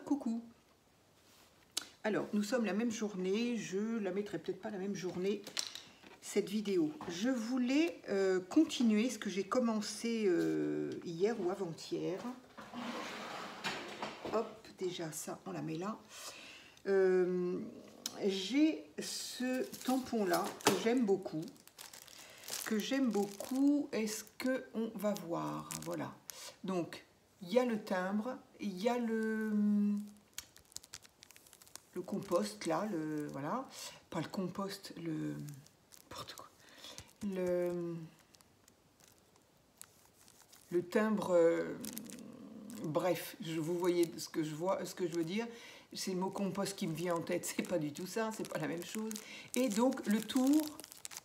Coucou. Alors, nous sommes la même journée, je la mettrai peut-être pas la même journée, cette vidéo. Je voulais continuer ce que j'ai commencé hier ou avant-hier. Hop, déjà ça, on la met là. J'ai ce tampon-là que j'aime beaucoup. Est-ce qu'on va voir? Voilà. Donc, il y a le timbre, il y a le compost là, voilà, pas le compost, n'importe quoi, le timbre, bref, vous voyez ce que je vois, ce que je veux dire. C'est le mot compost qui me vient en tête, c'est pas du tout ça, c'est pas la même chose. Et donc le tour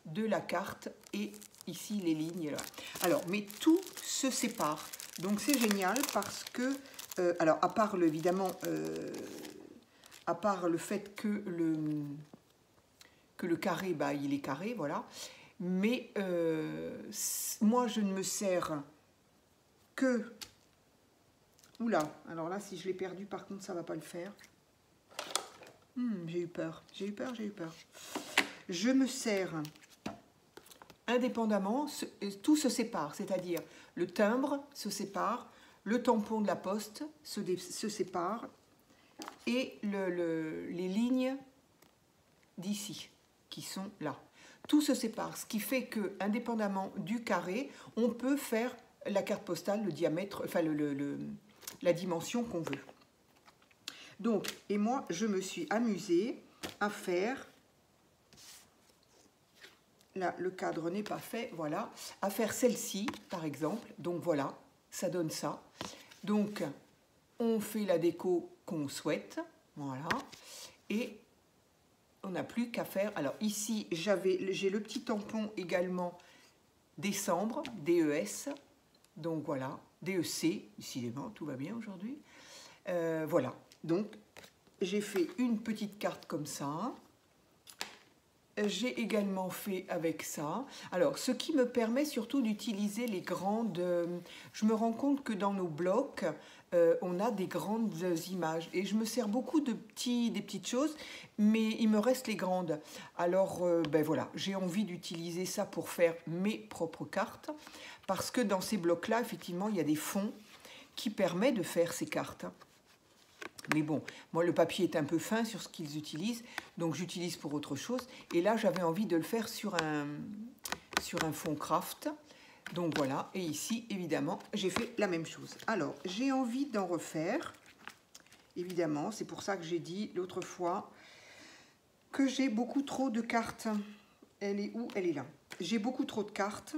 de la carte et ici les lignes là. Alors, mais tout se sépare, donc c'est génial parce que, alors à part évidemment. À part le fait que le carré, bah, il est carré, voilà. Mais moi, je ne me sers que... Oula, alors là, si je l'ai perdu, par contre, ça ne va pas le faire. J'ai eu peur. Je me sers indépendamment, tout se sépare, c'est-à-dire le timbre se sépare, le tampon de la poste se sépare, et les lignes d'ici, qui sont là. Tout se sépare, ce qui fait que, indépendamment du carré, on peut faire la carte postale, le diamètre, enfin la dimension qu'on veut. Donc, et moi, je me suis amusée à faire, là, le cadre n'est pas fait, voilà, à faire celle-ci, par exemple. Donc, voilà, ça donne ça. Donc, on fait la déco qu'on souhaite, voilà, et on n'a plus qu'à faire. Alors ici, j'ai le petit tampon également décembre, DES, donc voilà, DEC, décidément, tout va bien aujourd'hui. Voilà, donc j'ai fait une petite carte comme ça. J'ai également fait avec ça. Alors, ce qui me permet surtout d'utiliser les grandes... je me rends compte que dans nos blocs, on a des grandes images. Et je me sers beaucoup des petites choses, mais il me reste les grandes. Alors, ben voilà, j'ai envie d'utiliser ça pour faire mes propres cartes. Parce que dans ces blocs-là, effectivement, il y a des fonds qui permettent de faire ces cartes. Mais bon, moi, le papier est un peu fin sur ce qu'ils utilisent, donc j'utilise pour autre chose. Et là, j'avais envie de le faire sur un fond craft. Donc voilà, et ici, évidemment, j'ai fait la même chose. Alors, j'ai envie d'en refaire, évidemment. C'est pour ça que j'ai dit l'autre fois que j'ai beaucoup trop de cartes. Elle est où? Elle est là. J'ai beaucoup trop de cartes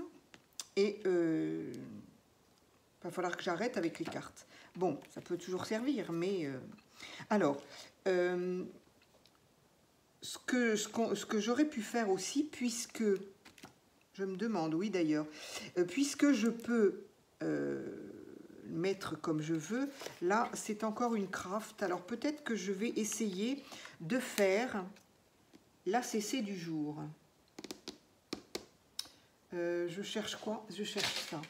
et il va falloir que j'arrête avec les cartes. Bon, ça peut toujours servir, mais... Alors, ce que j'aurais pu faire aussi, puisque... Je me demande, oui d'ailleurs, puisque je peux mettre comme je veux, là, c'est encore une craft. Alors, peut-être que je vais essayer de faire l'ACC du jour. Je cherche quoi? Je cherche ça.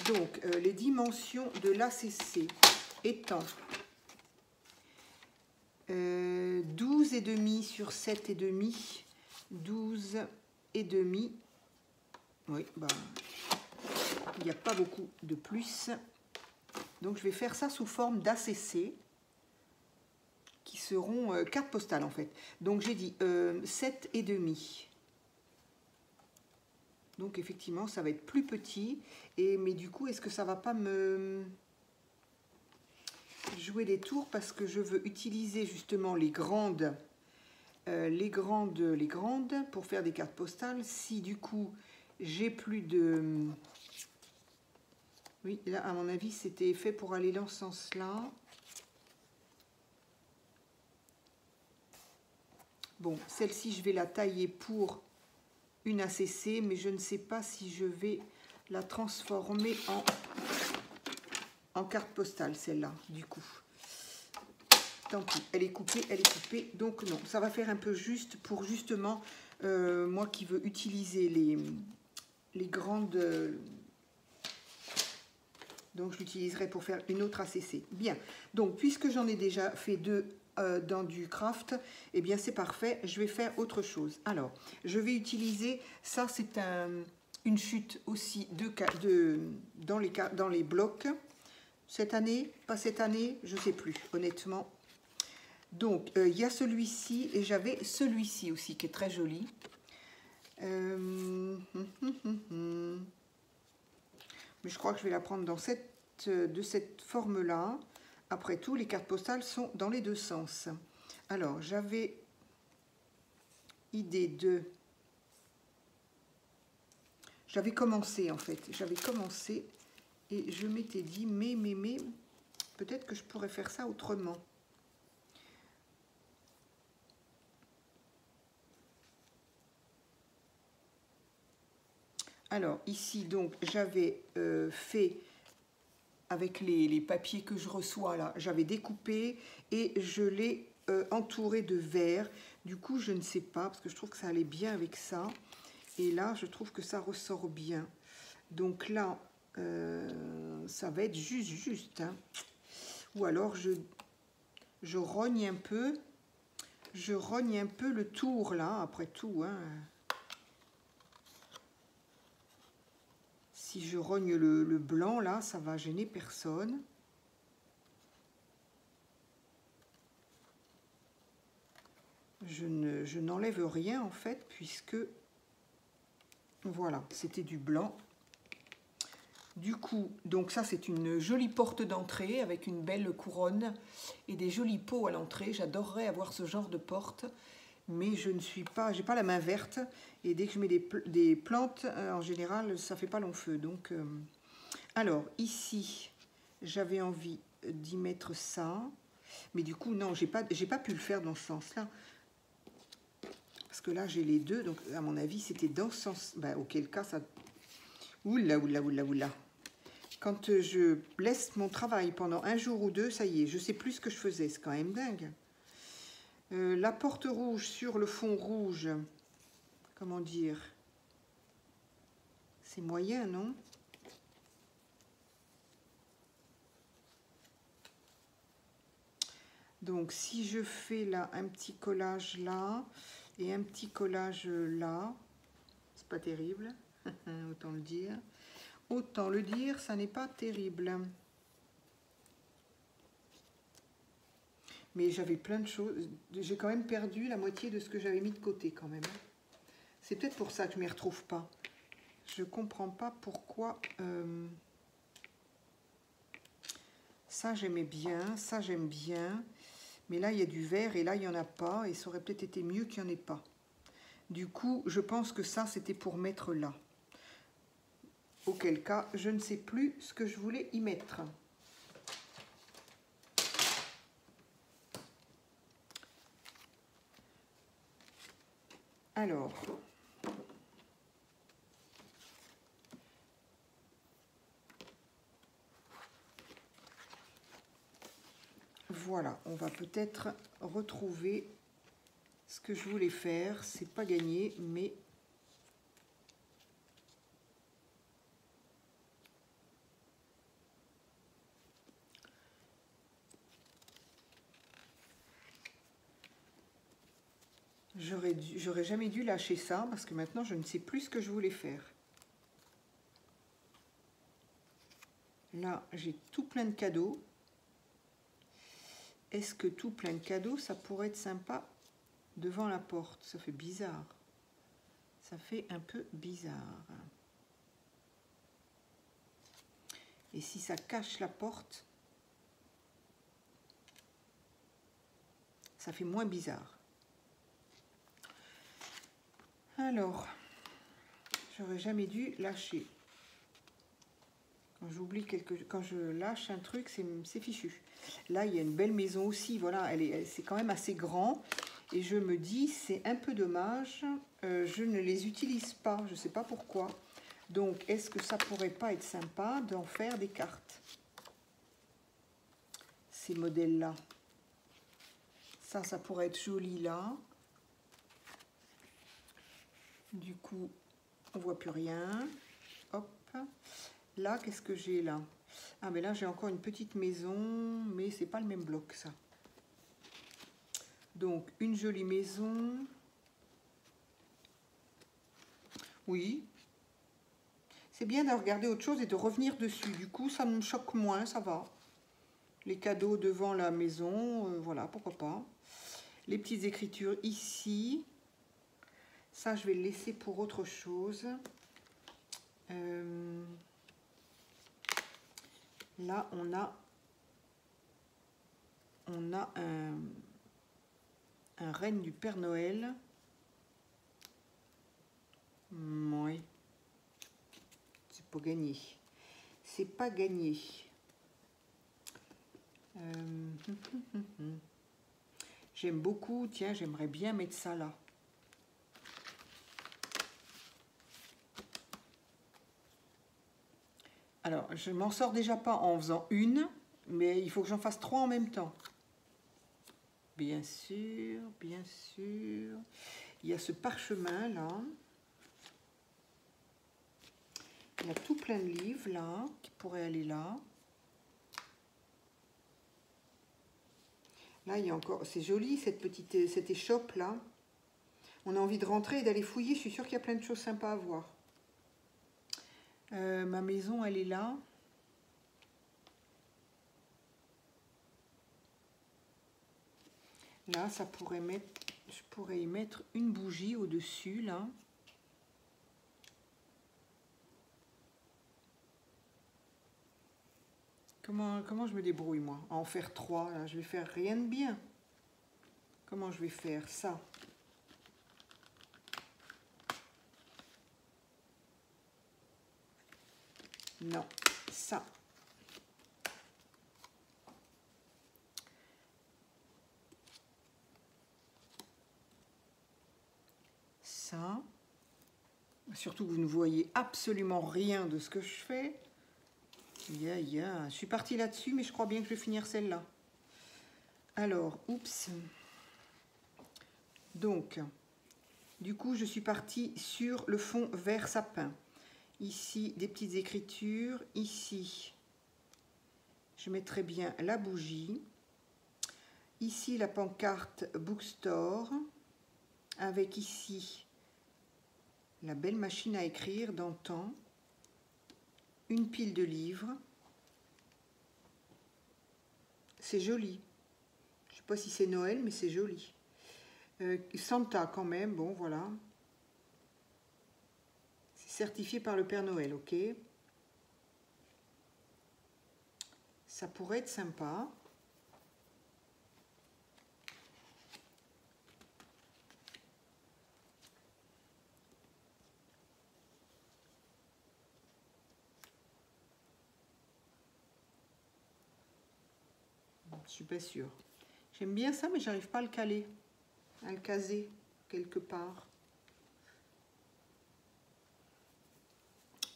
Donc, les dimensions de l'ACC étant 12,5 sur 7,5, 12,5. Oui, bah, il n'y a pas beaucoup de plus. Donc, je vais faire ça sous forme d'ACC, qui seront cartes postales, en fait. Donc, j'ai dit 7,5. Donc, effectivement, ça va être plus petit. Mais du coup, est-ce que ça ne va pas me jouer des tours? Parce que je veux utiliser justement les grandes pour faire des cartes postales. Si du coup, j'ai plus de... Oui, là, à mon avis, c'était fait pour aller dans ce sens-là. Bon, celle-ci, je vais la tailler pour une ACC, mais je ne sais pas si je vais la transformer en carte postale, celle-là, du coup. Tant pis, elle est coupée, donc non. Ça va faire un peu juste pour justement, moi qui veux utiliser les grandes Donc, je l'utiliserai pour faire une autre ACC. Bien. Donc, puisque j'en ai déjà fait deux dans du craft, eh bien, c'est parfait. Je vais faire autre chose. Alors, je vais utiliser... Ça, c'est une chute aussi dans les blocs. Cette année, pas cette année, je ne sais plus, honnêtement. Donc, il y a celui-ci et j'avais celui-ci aussi qui est très joli. Mais je crois que je vais la prendre de cette forme-là. Après tout, les cartes postales sont dans les deux sens. Alors, j'avais idée de... J'avais commencé, en fait. J'avais commencé et je m'étais dit, mais, peut-être que je pourrais faire ça autrement. Alors, ici, donc, j'avais fait, avec les papiers que je reçois, là, j'avais découpé et je l'ai entouré de vert. Du coup, je ne sais pas, parce que je trouve que ça allait bien avec ça. Et là, je trouve que ça ressort bien. Donc là, ça va être juste. Hein. Ou alors, je rogne un peu. Je rogne un peu le tour, là, après tout, hein. Si je rogne le blanc, là, ça va gêner personne. Je n'enlève rien, en fait, puisque... Voilà, c'était du blanc. Du coup, donc ça, c'est une jolie porte d'entrée avec une belle couronne et des jolis pots à l'entrée. J'adorerais avoir ce genre de porte. Mais je ne suis pas, j'ai pas la main verte et dès que je mets des plantes, en général, ça fait pas long feu. Donc, alors ici, j'avais envie d'y mettre ça, mais du coup non, j'ai pas pu le faire dans ce sens-là parce que là j'ai les deux, donc à mon avis c'était dans ce sens. Ben, auquel cas ça, oula. Quand je laisse mon travail pendant un jour ou deux, ça y est, je sais plus ce que je faisais, c'est quand même dingue. La porte rouge sur le fond rouge, comment dire, c'est moyen, non? Donc, si je fais là un petit collage là et un petit collage là, c'est pas terrible, autant le dire. Autant le dire, ça n'est pas terrible. Mais j'avais plein de choses. J'ai quand même perdu la moitié de ce que j'avais mis de côté quand même. C'est peut-être pour ça que je ne m'y retrouve pas. Je ne comprends pas pourquoi... Ça, j'aimais bien. Ça, j'aime bien. Mais là, il y a du vert et là, il n'y en a pas. Et ça aurait peut-être été mieux qu'il n'y en ait pas. Du coup, je pense que ça, c'était pour mettre là. Auquel cas, je ne sais plus ce que je voulais y mettre. Alors, voilà, on va peut-être retrouver ce que je voulais faire. C'est pas gagné, mais j'aurais jamais dû lâcher ça parce que maintenant je ne sais plus ce que je voulais faire. Là, j'ai tout plein de cadeaux. Est-ce que tout plein de cadeaux, ça pourrait être sympa devant la porte? Ça fait bizarre. Ça fait un peu bizarre. Et si ça cache la porte, ça fait moins bizarre. Alors, j'aurais jamais dû lâcher. Quand je lâche un truc, c'est fichu. Là, il y a une belle maison aussi. Voilà, c'est quand même assez grand. Et je me dis, c'est un peu dommage. Je ne les utilise pas. Je ne sais pas pourquoi. Donc, est-ce que ça pourrait pas être sympa d'en faire des cartes? Ces modèles-là. Ça pourrait être joli là. Du coup, on voit plus rien. Hop. Là, qu'est-ce que j'ai là? Ah, mais là, j'ai encore une petite maison, mais c'est pas le même bloc, ça. Donc, une jolie maison. Oui. C'est bien de regarder autre chose et de revenir dessus. Du coup, ça me choque moins, ça va. Les cadeaux devant la maison, voilà, pourquoi pas. Les petites écritures ici. Ça, je vais le laisser pour autre chose. Là, on a un renne du Père Noël. Oui. C'est pas gagné. C'est pas gagné. J'aime beaucoup. Tiens, j'aimerais bien mettre ça là. Alors, je m'en sors déjà pas en faisant une, mais il faut que j'en fasse 3 en même temps. Bien sûr, bien sûr. Il y a ce parchemin là. Il y a tout plein de livres là, qui pourraient aller là. Là, il y a encore... C'est joli cette échoppe là. On a envie de rentrer et d'aller fouiller. Je suis sûre qu'il y a plein de choses sympas à voir. Ma maison, elle est là. Là, ça pourrait mettre... Je pourrais y mettre une bougie au-dessus là. Comment je me débrouille, moi? À en faire 3, là, je vais faire rien de bien. Comment je vais faire ça? Non, ça. Ça. Surtout que vous ne voyez absolument rien de ce que je fais. Je suis partie là-dessus, mais je crois bien que je vais finir celle-là. Alors, oups. Donc, du coup, je suis partie sur le fond vert sapin. Ici, des petites écritures. Ici, je mettrai bien la bougie. Ici, la pancarte Bookstore. Avec ici, la belle machine à écrire d'antan. Une pile de livres. C'est joli. Je ne sais pas si c'est Noël, mais c'est joli. Santa quand même, bon voilà. C'est certifié par le Père Noël, ok. Ça pourrait être sympa. Je suis pas sûre. J'aime bien ça, mais j'arrive pas à le caler, à le caser quelque part.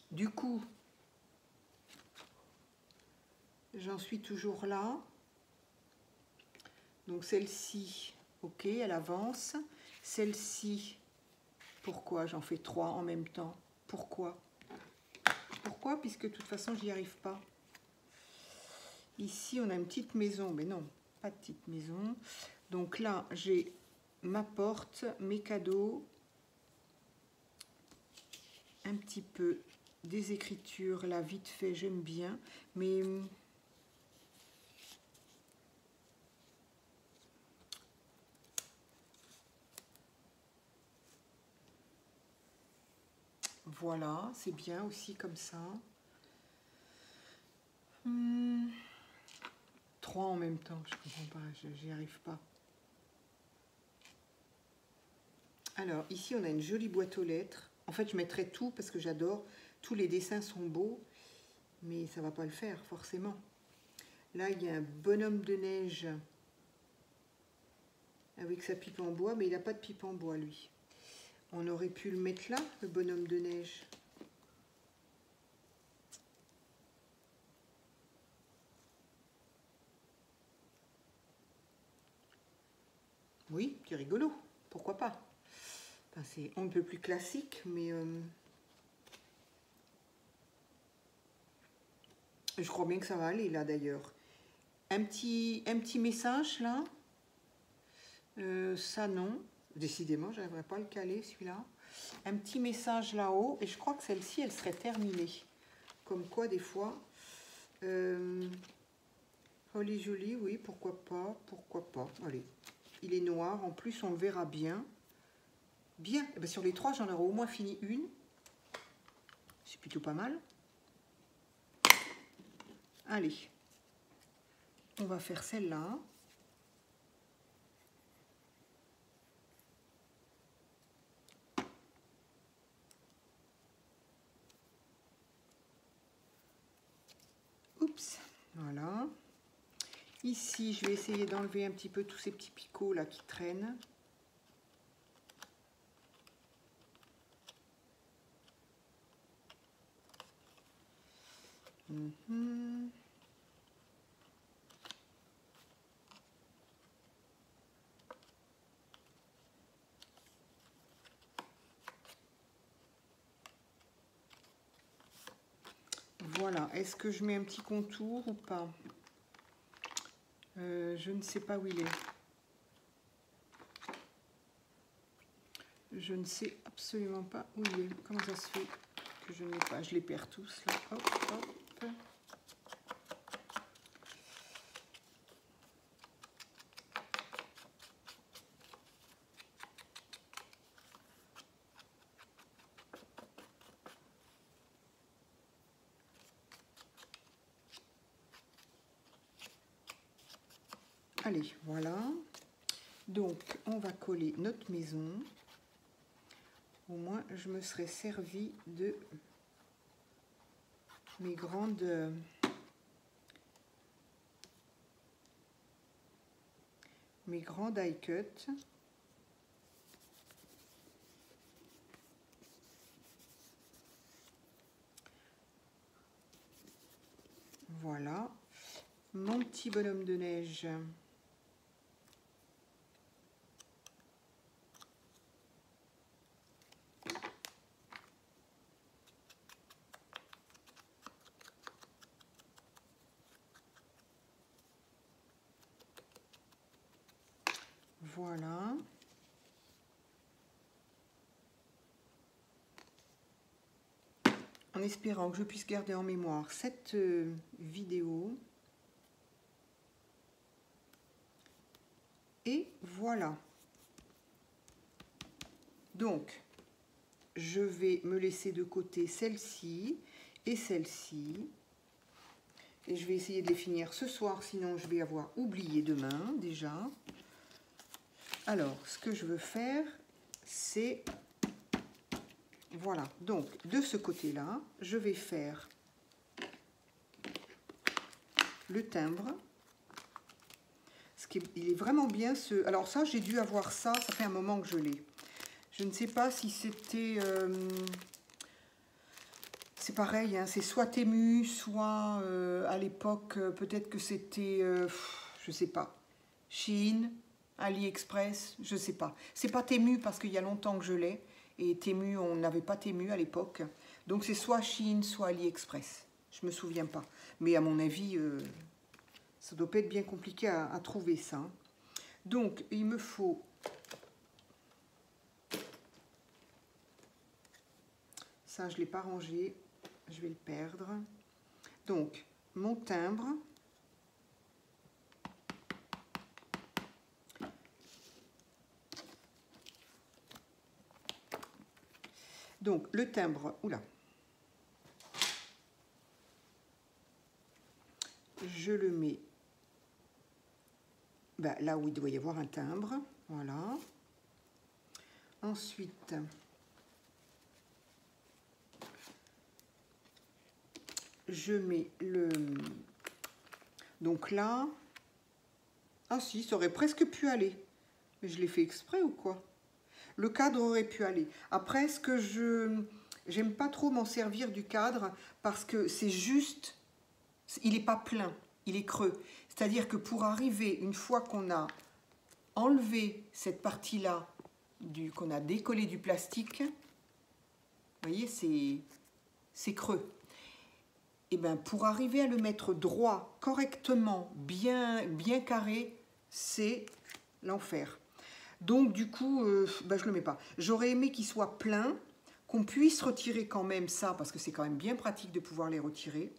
Du coup, j'en suis toujours là. Donc celle-ci, ok, elle avance. Celle-ci, pourquoi j'en fais 3 en même temps? Pourquoi? Pourquoi? Puisque de toute façon, j'y arrive pas. Ici, on a une petite maison, mais non, pas de petite maison. Donc là, j'ai ma porte, mes cadeaux, un petit peu des écritures, là, vite fait, j'aime bien, mais... Voilà, c'est bien aussi comme ça. 3 en même temps, je comprends pas, j'y arrive pas. Alors, ici, on a une jolie boîte aux lettres. En fait, je mettrai tout parce que j'adore. Tous les dessins sont beaux, mais ça va pas le faire, forcément. Là, il y a un bonhomme de neige avec sa pipe en bois, mais il n'a pas de pipe en bois, lui. On aurait pu le mettre là, le bonhomme de neige. Oui, c'est rigolo, pourquoi pas. Enfin, c'est un peu plus classique, mais Je crois bien que ça va aller là d'ailleurs. Un petit message là. Ça non. Décidément, je n'arriverai pas à le caler celui-là. Un petit message là-haut. Et je crois que celle-ci, elle serait terminée. Comme quoi, des fois... Joli, joli, oui, pourquoi pas, pourquoi pas. Allez, il est noir. En plus, on le verra bien. Bien. Et bien, sur les 3, j'en aurai au moins fini une. C'est plutôt pas mal. Allez. On va faire celle-là. Oups, voilà. Ici, je vais essayer d'enlever un petit peu tous ces petits picots là qui traînent. Voilà, est-ce que je mets un petit contour ou pas? Je ne sais pas où il est. Je ne sais absolument pas où il est. Comment ça se fait que je ne l'ai pas? Je les perds tous là. Hop, hop. Allez, voilà. Donc, on va coller notre maison. Au moins, je me serais servi de mes grands die cut. Voilà. Mon petit bonhomme de neige. Voilà. En espérant que je puisse garder en mémoire cette vidéo. Et voilà. Donc, je vais me laisser de côté celle-ci et celle-ci. Et je vais essayer de les finir ce soir, sinon je vais avoir oublié demain déjà. Alors, ce que je veux faire, c'est... Voilà, donc de ce côté-là, je vais faire le timbre. Il est vraiment bien ce... Alors ça, j'ai dû avoir ça, ça fait un moment que je l'ai. Je ne sais pas si c'était... c'est pareil, hein, c'est soit Temu, soit à l'époque, peut-être que c'était... je sais pas. Shein, AliExpress, je sais pas. C'est pas Temu parce qu'il y a longtemps que je l'ai. Et Temu, on n'avait pas Temu à l'époque. Donc c'est soit Shein, soit AliExpress. Je me souviens pas. Mais à mon avis... ça doit pas être bien compliqué à trouver ça. Donc, il me faut... Ça, je ne l'ai pas rangé. Je vais le perdre. Donc, mon timbre. Donc, le timbre... Oula. Je le mets... Ben, là où il doit y avoir un timbre. Voilà. Ensuite... je mets le... Donc là... Ah si, ça aurait presque pu aller. Mais je l'ai fait exprès ou quoi? Le cadre aurait pu aller. Après, ce que j'aime pas trop m'en servir du cadre parce que c'est juste... Il n'est pas plein, il est creux. C'est-à-dire que pour arriver, une fois qu'on a enlevé cette partie-là, qu'on a décollé du plastique, vous voyez, c'est creux. et ben pour arriver à le mettre droit, correctement, bien carré, c'est l'enfer. Donc du coup, ben, je ne le mets pas. J'aurais aimé qu'il soit plein, qu'on puisse retirer quand même ça, parce que c'est quand même bien pratique de pouvoir les retirer.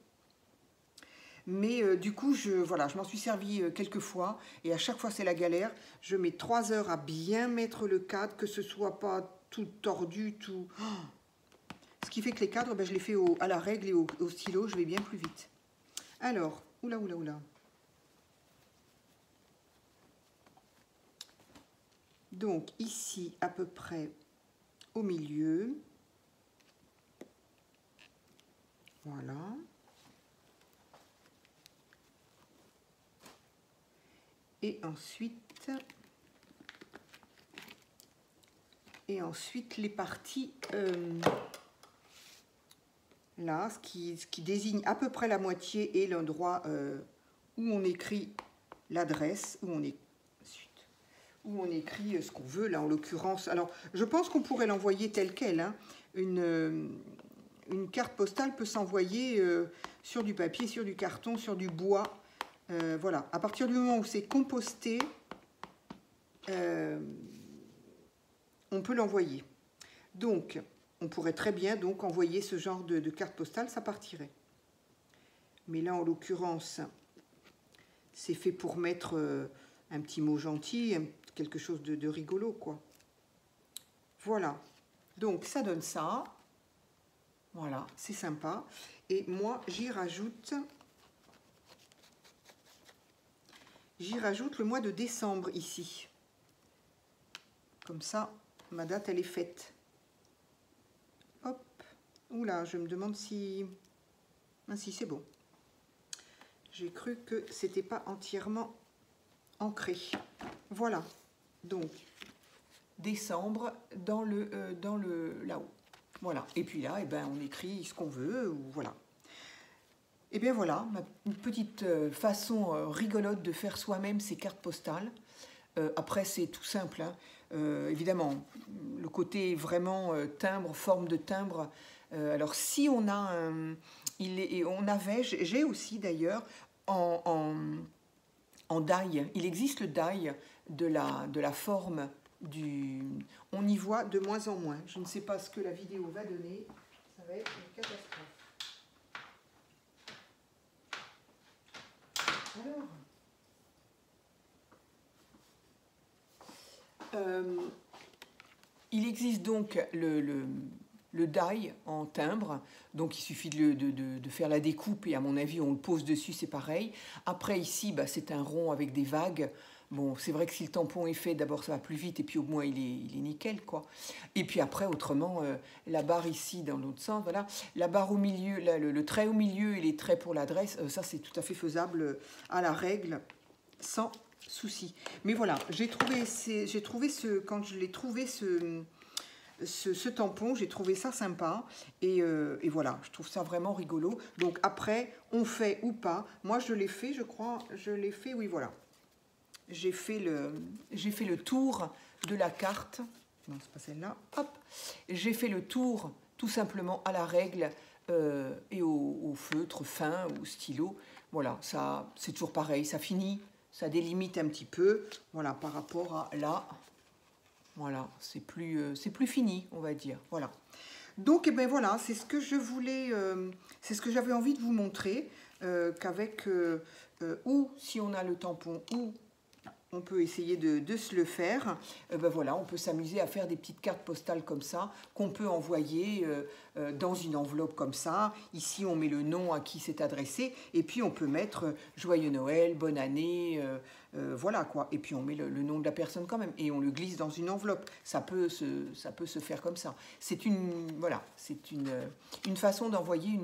Mais du coup, voilà, je m'en suis servi quelques fois, et à chaque fois c'est la galère. Je mets 3 heures à bien mettre le cadre, que ce soit pas tout tordu, tout... Oh, ce qui fait que les cadres, ben, je les fais à la règle et au stylo, je vais bien plus vite. Alors, oula. Donc ici, à peu près au milieu. Voilà. Et ensuite les parties là, ce qui désigne à peu près la moitié et l'endroit où on écrit l'adresse, où on écrit ce qu'on veut, là en l'occurrence. Alors, je pense qu'on pourrait l'envoyer tel quel. Hein. Une carte postale peut s'envoyer sur du papier, sur du carton, sur du bois. Voilà, à partir du moment où c'est composté, on peut l'envoyer. Donc, on pourrait très bien donc envoyer ce genre de carte postale, ça partirait. Mais là, en l'occurrence, c'est fait pour mettre un petit mot gentil, quelque chose de rigolo, quoi. Voilà. Donc, ça donne ça. Voilà, c'est sympa. Et moi, j'y rajoute le mois de décembre ici. Comme ça, ma date, elle est faite. Hop. Oula, je me demande si... Ah si, c'est bon. J'ai cru que c'était pas entièrement ancré. Voilà. Donc, décembre dans le là-haut. Voilà. Et puis là, eh ben, on écrit ce qu'on veut. Ou voilà. Et bien voilà, une petite façon rigolote de faire soi-même ces cartes postales. Après, c'est tout simple. Hein. Évidemment, le côté vraiment timbre, forme de timbre. Alors, si on a j'ai aussi d'ailleurs en die. Il existe le die de la forme du... On y voit de moins en moins. Je ne sais pas ce que la vidéo va donner. Ça va être une catastrophe. Alors, il existe donc le die en timbre, donc il suffit de faire la découpe et à mon avis on le pose dessus, c'est pareil. Après ici, bah, c'est un rond avec des vagues. Bon, c'est vrai que si le tampon est fait, d'abord ça va plus vite et puis au moins il est nickel, quoi. Et puis après, autrement, la barre ici dans l'autre sens, voilà. La barre au milieu, là, le trait au milieu et les traits pour l'adresse, ça c'est tout à fait faisable à la règle, sans souci. Mais voilà, quand je l'ai trouvé ce tampon, j'ai trouvé ça sympa et voilà, je trouve ça vraiment rigolo. Donc après, on fait ou pas. Moi, je l'ai fait, je crois, oui, voilà. J'ai fait le tour de la carte. Non, c'est pas celle-là. Hop, j'ai fait le tour tout simplement à la règle et au feutre fin ou stylo. Voilà, ça, c'est toujours pareil, ça finit, ça délimite un petit peu. Voilà, par rapport à là. Voilà, c'est plus fini, on va dire. Voilà. Donc, eh ben voilà, c'est ce que je voulais, c'est ce que j'avais envie de vous montrer, qu'avec, ou si on a le tampon, ou on peut essayer de se le faire. Ben voilà, on peut s'amuser à faire des petites cartes postales comme ça, qu'on peut envoyer dans une enveloppe comme ça. Ici, on met le nom à qui c'est adressé, et puis on peut mettre Joyeux Noël, Bonne Année, voilà quoi. Et puis on met le nom de la personne quand même, et on le glisse dans une enveloppe. Ça peut se faire comme ça. C'est voilà, c'est une façon d'envoyer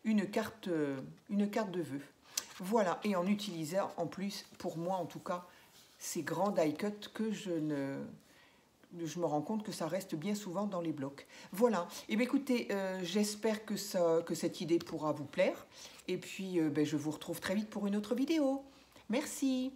une carte de vœux. Voilà, et en utilisant en plus, pour moi en tout cas, ces grands die cut que je me rends compte que ça reste bien souvent dans les blocs. Voilà, et bien écoutez, j'espère que cette idée pourra vous plaire, et puis ben, je vous retrouve très vite pour une autre vidéo. Merci.